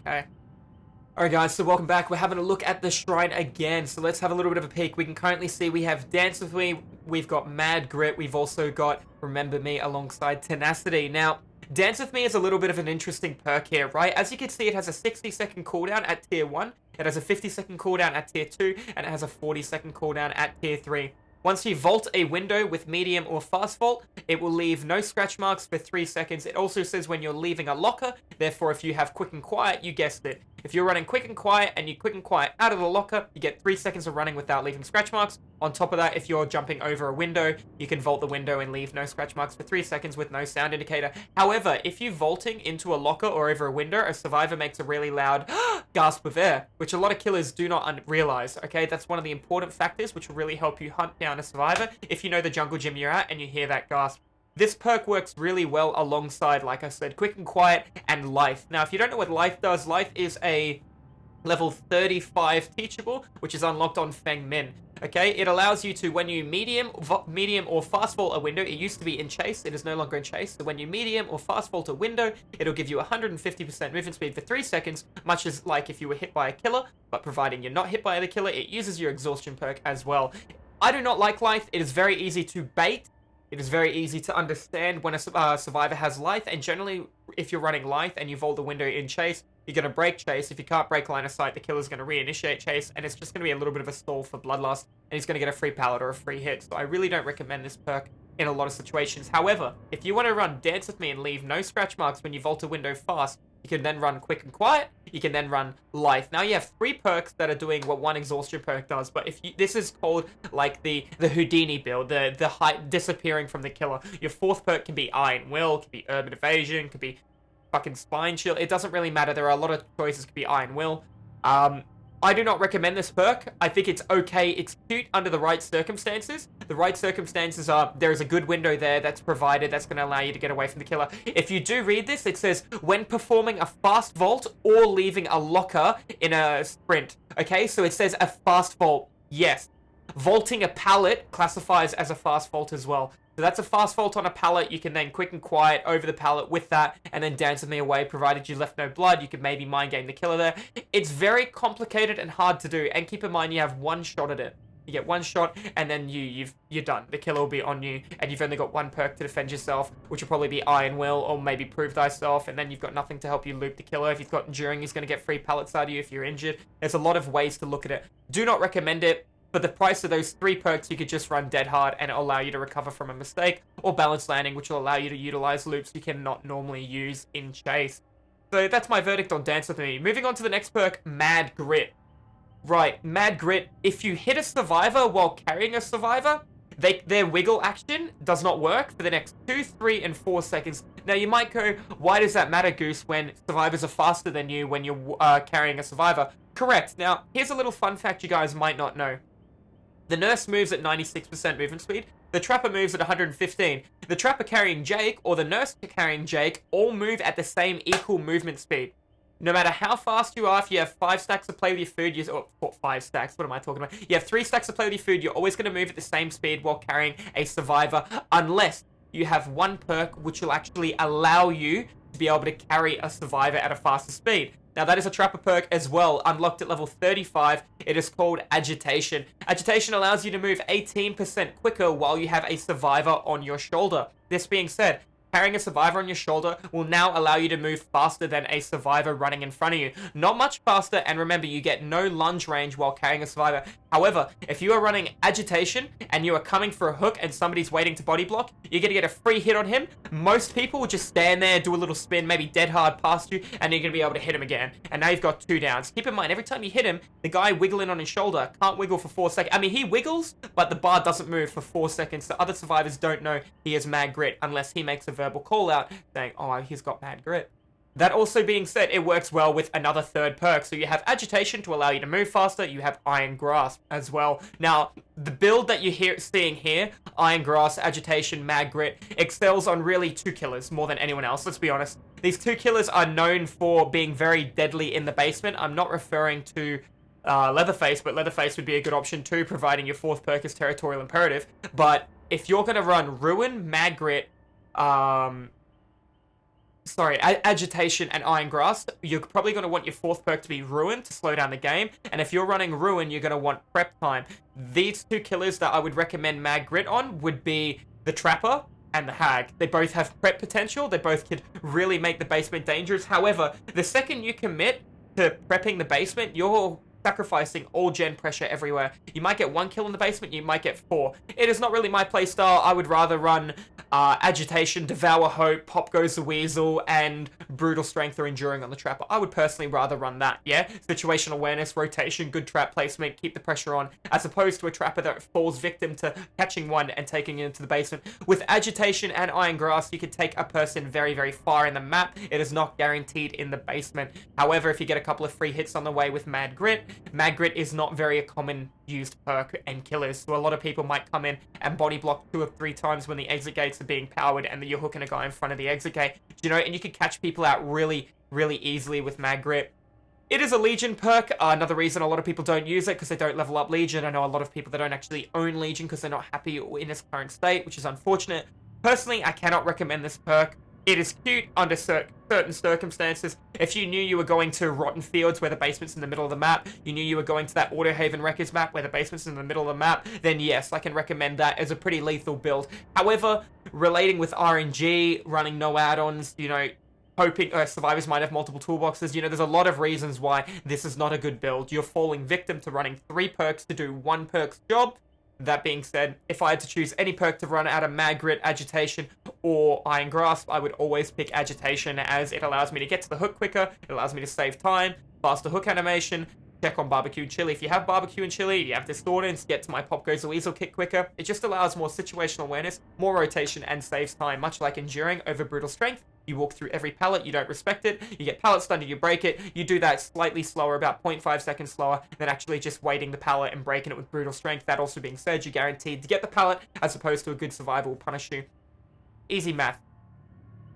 okay? Alright guys, so welcome back. We're having a look at the shrine again, so let's have a little bit of a peek. We can currently see we have Dance With Me, we've got Mad Grit, we've also got Remember Me alongside Tenacity. Now, Dance With Me is a little bit of an interesting perk here, right? As you can see, it has a 60-second cooldown at tier 1, it has a 50-second cooldown at tier 2, and it has a 40-second cooldown at tier 3. Once you vault a window with medium or fast vault, it will leave no scratch marks for 3 seconds. It also says when you're leaving a locker, therefore if you have quick and quiet, you guessed it. If you're running quick and quiet and you quick and quiet out of the locker, you get 3 seconds of running without leaving scratch marks. On top of that, if you're jumping over a window, you can vault the window and leave no scratch marks for 3 seconds with no sound indicator. However, if you're vaulting into a locker or over a window, a survivor makes a really loud gasp of air, which a lot of killers do not realize, okay? That's one of the important factors which will really help you hunt down a survivor if you know the jungle gym you're at and you hear that gasp. This perk works really well alongside, like I said, Quick and Quiet and Life. Now, if you don't know what Life does, Life is a level 35 teachable, which is unlocked on Feng Min. Okay, it allows you to, when you medium or fast vault a window, it used to be in chase, it is no longer in chase, so when you medium or fast vault a window, it'll give you 150% movement speed for 3 seconds, much as like if you were hit by a killer, but providing you're not hit by the killer, it uses your exhaustion perk as well. I do not like Life, it is very easy to bait. It is very easy to understand when a survivor has Life, and generally, if you're running Life and you vault the window in chase, you're going to break chase. If you can't break line of sight, the killer's going to reinitiate chase, and it's just going to be a little bit of a stall for Bloodlust, and he's going to get a free pallet or a free hit. So I really don't recommend this perk in a lot of situations. However, if you want to run Dance With Me and leave no scratch marks when you vault a window fast, you can then run Quick and Quiet, you can then run Life. Now you have 3 perks that are doing what one exhaustion perk does, but if you, this is called like the Houdini build, the height disappearing from the killer. Your 4th perk can be Iron Will, can be Urban Evasion, can be fucking Spine Shield. It doesn't really matter, there are a lot of choices, could be Iron Will. I do not recommend this perk. I think it's okay, it's cute under the right circumstances. The right circumstances are, there is a good window there that's provided that's going to allow you to get away from the killer. If you do read this, it says, when performing a fast vault or leaving a locker in a sprint. Okay, so it says a fast vault, yes. Vaulting a pallet classifies as a fast vault as well. So that's a fast vault on a pallet. You can then Quick and Quiet over the pallet with that and then Dance With Me away, provided you left no blood. You could maybe mind game the killer there. It's very complicated and hard to do, and keep in mind you have 1 shot at it. You get 1 shot and then you're done. The killer will be on you and you've only got 1 perk to defend yourself, which will probably be Iron Will or maybe Prove Thyself, and then you've got nothing to help you loop the killer. If you've got Enduring, he's going to get free pallets out of you if you're injured. There's a lot of ways to look at it. Do not recommend it. For the price of those 3 perks, you could just run Dead Hard and it'll allow you to recover from a mistake, or Balanced Landing, which will allow you to utilize loops you cannot normally use in chase. So that's my verdict on Dance With Me. Moving on to the next perk, Mad Grit. Right, Mad Grit. If you hit a survivor while carrying a survivor, their wiggle action does not work for the next 2, 3, and 4 seconds. Now you might go, why does that matter, Goose, when survivors are faster than you when you're carrying a survivor? Correct. Now, here's a little fun fact you guys might not know. The nurse moves at 96% movement speed. The trapper moves at 115. The trapper carrying Jake or the nurse carrying Jake all move at the same equal movement speed. No matter how fast you are, if you have 5 stacks of play with your food, or 5 stacks, what am I talking about? You have 3 stacks of play with your food, you're always going to move at the same speed while carrying a survivor, unless you have 1 perk which will actually allow you to be able to carry a survivor at a faster speed. Now that is a trapper perk as well, unlocked at level 35. It is called Agitation. Agitation allows you to move 18% quicker while you have a survivor on your shoulder. This being said, carrying a survivor on your shoulder will now allow you to move faster than a survivor running in front of you. Not much faster, and remember, you get no lunge range while carrying a survivor. However, if you are running Agitation and you are coming for a hook and somebody's waiting to body block, you're going to get a free hit on him. Most people will just stand there, do a little spin, maybe Dead Hard past you, and you're going to be able to hit him again. And now you've got 2 downs. Keep in mind, every time you hit him, the guy wiggling on his shoulder can't wiggle for 4 seconds. I mean, he wiggles, but the bar doesn't move for 4 seconds. So other survivors don't know he has Mad Grit unless he makes a verbal call out saying, oh, he's got Mad Grit. That also being said, it works well with another 3rd perk. So you have Agitation to allow you to move faster. You have Iron Grasp as well. Now, the build that you're seeing here, Iron Grasp, Agitation, Mad Grit, excels on really 2 killers more than anyone else. Let's be honest. These 2 killers are known for being very deadly in the basement. I'm not referring to Leatherface, but Leatherface would be a good option too, providing your 4th perk is Territorial Imperative. But if you're going to run Ruin, Mad Grit, Agitation and Iron Grasp, you're probably going to want your fourth perk to be Ruin to slow down the game. And if you're running Ruin, you're going to want Prep Time. These two killers that I would recommend Mad Grit on would be the Trapper and the Hag. They both have prep potential. They both could really make the basement dangerous. However, the second you commit to prepping the basement, you're sacrificing all gen pressure everywhere. You might get 1 kill in the basement, you might get 4. It is not really my playstyle. I would rather run Agitation, Devour Hope, Pop Goes the Weasel, and Brutal Strength or Enduring on the Trapper. I would personally rather run that, yeah? Situational awareness, rotation, good trap placement, keep the pressure on, as opposed to a Trapper that falls victim to catching one and taking it into the basement. With Agitation and Iron Grass, you could take a person very, very far in the map. It is not guaranteed in the basement. However, if you get a couple of free hits on the way with Mad Grit is not very a common used perk and killers, so a lot of people might come in and body block 2 or 3 times when the exit gates are being powered and then you're hooking a guy in front of the exit gate, you know, and you can catch people out really, really easily with Mad Grit. It is a Legion perk. Another reason a lot of people don't use it because they don't level up Legion. I know a lot of people that don't actually own Legion because they're not happy in its current state, which is unfortunate. Personally, I cannot recommend this perk. It is cute under certain circumstances. If you knew you were going to Rotten Fields where the basement's in the middle of the map, you knew you were going to that Autohaven Records map where the basement's in the middle of the map, then yes, I can recommend that as a pretty lethal build. However, relating with RNG, running no add-ons, you know, hoping survivors might have multiple toolboxes, you know, there's a lot of reasons why this is not a good build. You're falling victim to running 3 perks to do 1 perk's job. That being said, if I had to choose any perk to run out of Mad Grit, Agitation, or Iron Grasp, I would always pick Agitation as it allows me to get to the hook quicker, it allows me to save time, faster hook animation, check on Barbeque Chili. If you have Barbecue and Chili, you have Discordance, get to my Pop Goes the Weasel kick quicker. It just allows more situational awareness, more rotation, and saves time, much like Enduring over Brutal Strength. You walk through every pallet, you don't respect it, you get pallet stunned, you break it, you do that slightly slower, about 0.5 seconds slower than actually just waiting the pallet and breaking it with Brutal Strength. That also being said, you're guaranteed to get the pallet, as opposed to a good survival will punish you. Easy math.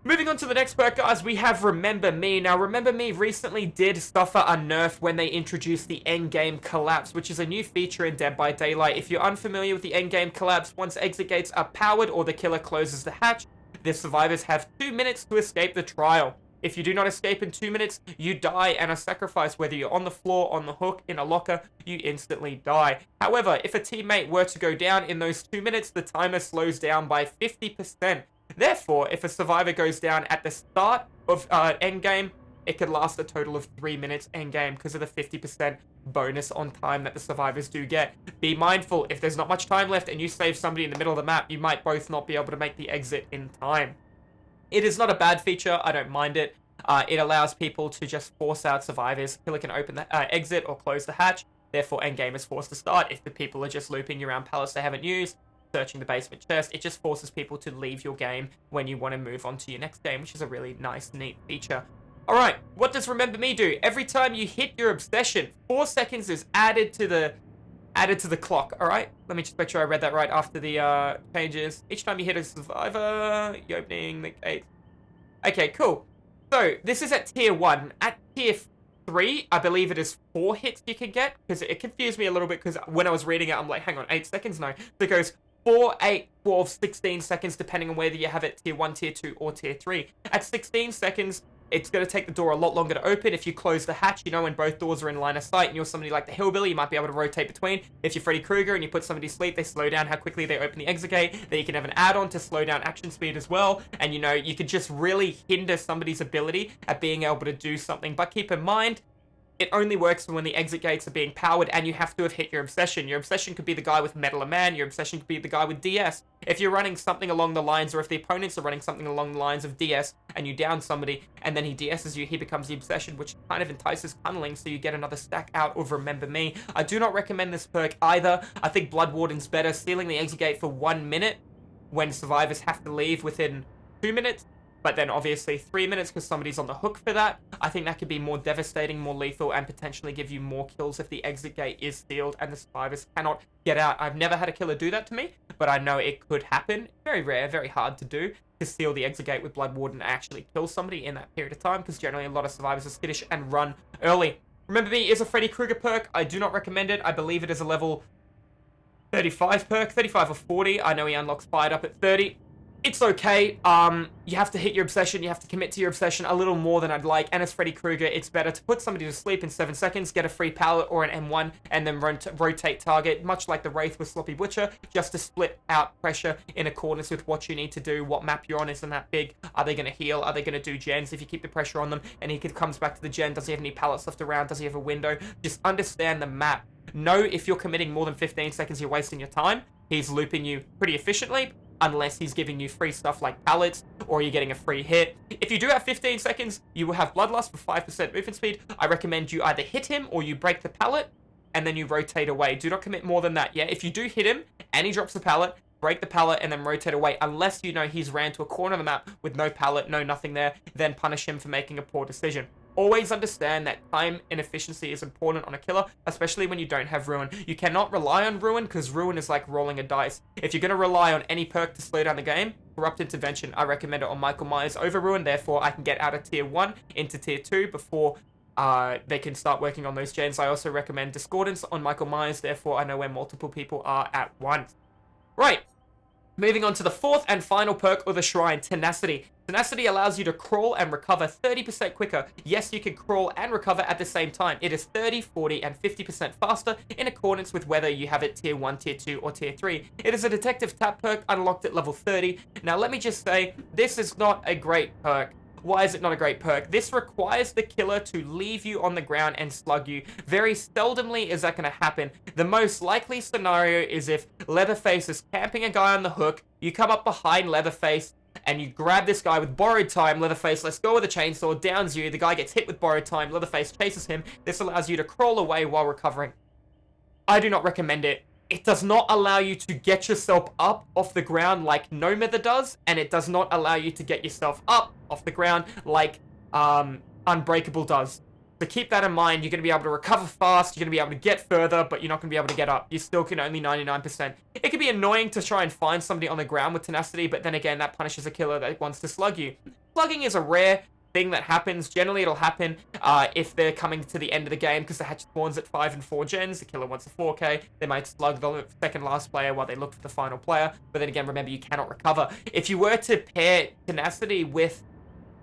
Moving on to the next perk, guys, we have Remember Me. Now, Remember Me recently did suffer a nerf when they introduced the Endgame Collapse, which is a new feature in Dead by Daylight. If you're unfamiliar with the Endgame Collapse, once exit gates are powered or the killer closes the hatch, the survivors have 2 minutes to escape the trial. If you do not escape in 2 minutes, you die and are sacrificed. Whether you're on the floor, on the hook, in a locker, you instantly die. However, if a teammate were to go down in those 2 minutes, the timer slows down by 50%. Therefore, if a survivor goes down at the start of endgame, it could last a total of 3 minutes endgame because of the 50% bonus on time that the survivors do get. Be mindful, if there's not much time left and you save somebody in the middle of the map, you might both not be able to make the exit in time. It is not a bad feature, I don't mind it. It allows people to just force out survivors. Killer can open the exit or close the hatch, therefore endgame is forced to start. If the people are just looping around pallets they haven't used, searching the basement chest, it just forces people to leave your game when you want to move on to your next game, which is a really nice, neat feature. Alright, what does Remember Me do? Every time you hit your obsession, 4 seconds is added to the clock, alright? Let me just make sure I read that right after the changes. Each time you hit a survivor, you're opening the gate. Okay, cool. So, this is at tier 1. At tier 3, I believe it is 4 hits you can get, because it confused me a little bit, because when I was reading it, I'm like, hang on, 8 seconds? No. So it goes 4, 8, 12, 16 seconds, depending on whether you have it tier 1, tier 2, or tier 3. At 16 seconds, it's going to take the door a lot longer to open. If you close the hatch, you know, when both doors are in line of sight and you're somebody like the Hillbilly, you might be able to rotate between. If you're Freddy Krueger and you put somebody to sleep, they slow down how quickly they open the exit gate. Then you can have an add-on to slow down action speed as well. And, you know, you could just really hinder somebody's ability at being able to do something. But keep in mind, it only works when the exit gates are being powered and you have to have hit your obsession. Your obsession could be the guy with Metal Man. Your obsession could be the guy with DS. If you're running something along the lines, or if the opponents are running something along the lines of DS and you down somebody and then he DS's you, he becomes the obsession, which kind of entices tunneling, so you get another stack out of Remember Me. I do not recommend this perk either. I think Blood Warden's better. Sealing the exit gate for 1 minute when survivors have to leave within 2 minutes. But then obviously 3 minutes because somebody's on the hook for that. I think that could be more devastating, more lethal, and potentially give you more kills if the exit gate is sealed and the survivors cannot get out. I've never had a killer do that to me, but I know it could happen. Very rare, very hard to do, to seal the exit gate with Blood Warden and actually kill somebody in that period of time, because generally a lot of survivors are skittish and run early. Remember Me is a Freddy Krueger perk. I do not recommend it. I believe it is a level 35 perk, 35 or 40. I know he unlocks Fired Up at 30. It's okay. You have to hit your obsession. You have to commit to your obsession a little more than I'd like. And as Freddy Krueger, it's better to put somebody to sleep in 7 seconds, get a free pallet or an M1, and then rotate target, much like the Wraith with Sloppy Butcher, just to split out pressure in accordance with what you need to do. What map you're on isn't that big. Are they going to heal? Are they going to do gens? If you keep the pressure on them and he comes back to the gen, does he have any pallets left around? Does he have a window? Just understand the map. Know if you're committing more than 15 seconds, you're wasting your time. He's looping you pretty efficiently, unless he's giving you free stuff like pallets, or you're getting a free hit. If you do have 15 seconds, you will have Bloodlust for 5% movement speed. I recommend you either hit him, or you break the pallet, and then you rotate away. Do not commit more than that, yeah? If you do hit him, and he drops the pallet, break the pallet, and then rotate away, unless you know he's ran to a corner of the map with no pallet, no nothing there, then punish him for making a poor decision. Always understand that time and efficiency is important on a killer, especially when you don't have Ruin. You cannot rely on Ruin, because Ruin is like rolling a dice. If you're going to rely on any perk to slow down the game, Corrupt Intervention. I recommend it on Michael Myers over Ruin, therefore I can get out of tier 1 into tier 2 before they can start working on those gens. I also recommend Discordance on Michael Myers, therefore I know where multiple people are at once. Right. Moving on to the fourth and final perk of the Shrine, Tenacity. Tenacity allows you to crawl and recover 30% quicker. Yes, you can crawl and recover at the same time. It is 30, 40, and 50% faster in accordance with whether you have it tier 1, tier 2, or tier 3. It is a detective tap perk unlocked at level 30. Now, let me just say, this is not a great perk. Why is it not a great perk? This requires the killer to leave you on the ground and slug you. Very seldomly is that going to happen. The most likely scenario is if Leatherface is camping a guy on the hook, you come up behind Leatherface, and you grab this guy with borrowed time. Leatherface lets go with a chainsaw, downs you, the guy gets hit with borrowed time, Leatherface chases him. This allows you to crawl away while recovering. I do not recommend it. It does not allow you to get yourself up off the ground like No Mither does, and it does not allow you to get yourself up off the ground like Unbreakable does. So keep that in mind. You're going to be able to recover fast, you're going to be able to get further, but you're not going to be able to get up. You still can only 99%. It can be annoying to try and find somebody on the ground with Tenacity, but then again, that punishes a killer that wants to slug you. Slugging is a rare thing that happens. Generally, it'll happen if they're coming to the end of the game, because the hatch spawns at 5 and 4 gens. The killer wants a 4k. They might slug the second last player while they look for the final player. But then again, remember, you cannot recover. If you were to pair Tenacity with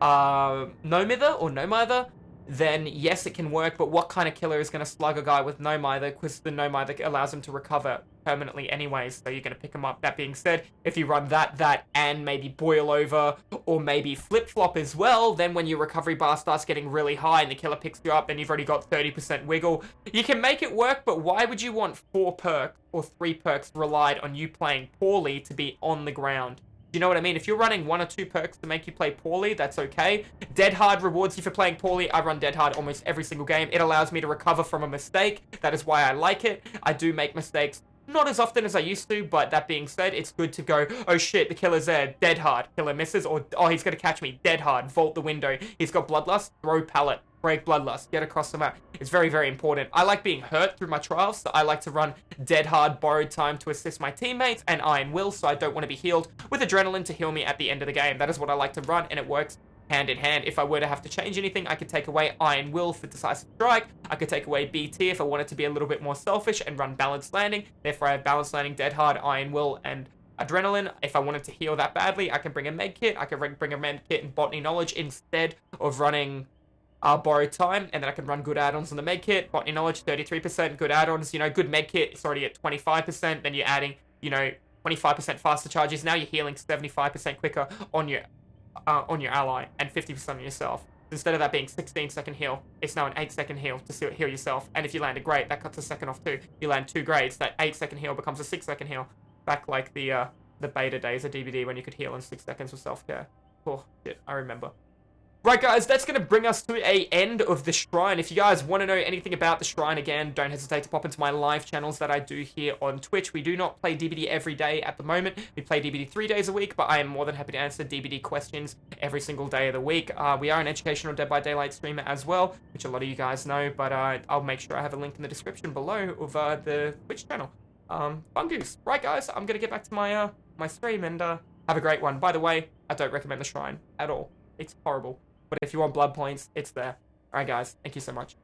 No Mither or No Mither, then yes, it can work, but what kind of killer is going to slug a guy with No Mither? Because the No Mither allows him to recover permanently anyways, so you're going to pick him up. That being said, if you run that, and maybe Boil Over, or maybe Flip Flop as well, then when your recovery bar starts getting really high and the killer picks you up, then you've already got 30% wiggle. You can make it work, but why would you want 4 perks or 3 perks relied on you playing poorly to be on the ground? Do you know what I mean? If you're running 1 or 2 perks to make you play poorly, that's okay. Dead Hard rewards you for playing poorly. I run Dead Hard almost every single game. It allows me to recover from a mistake. That is why I like it. I do make mistakes. Not as often as I used to, but that being said, it's good to go, oh shit, the killer's there, Dead Hard, killer misses, or, oh, he's gonna catch me, Dead Hard, vault the window, he's got Bloodlust, throw pallet, break Bloodlust, get across the map. It's very, very important. I like being hurt through my trials, so I like to run Dead Hard, borrowed time to assist my teammates, and Iron Will, so I don't want to be healed, with Adrenaline to heal me at the end of the game. That is what I like to run, and it works hand in hand. If I were to have to change anything, I could take away Iron Will for Decisive Strike. I could take away BT if I wanted to be a little bit more selfish and run Balanced Landing. Therefore, I have Balanced Landing, Dead Hard, Iron Will, and Adrenaline. If I wanted to heal that badly, I can bring a med kit. I can bring a med kit and Botany Knowledge instead of running Borrowed Time, and then I can run good add-ons on the med kit. Botany Knowledge, 33%. Good add-ons, you know, good med kit, it's already at 25%. Then you're adding, you know, 25% faster charges. Now you're healing 75% quicker on your ally and 50% on yourself. Instead of that being 16-second heal, it's now an 8-second heal to heal yourself. And if you land a great, that cuts a second off too. You land 2 grades, that 8-second heal becomes a 6-second heal. Back like the beta days of DBD when you could heal in 6 seconds with self-care. Oh, shit, I remember. Right, guys, that's going to bring us to a end of the Shrine. If you guys want to know anything about the Shrine, again, don't hesitate to pop into my live channels that I do here on Twitch. We do not play DBD every day at the moment. We play DBD 3 days a week, but I am more than happy to answer DBD questions every single day of the week. We are an educational Dead by Daylight streamer as well, which a lot of you guys know, but I'll make sure I have a link in the description below of the Twitch channel. Fungoose. Right, guys, I'm going to get back to my my stream and have a great one. By the way, I don't recommend the Shrine at all. It's horrible. But if you want blood points, it's there. Alright guys, thank you so much.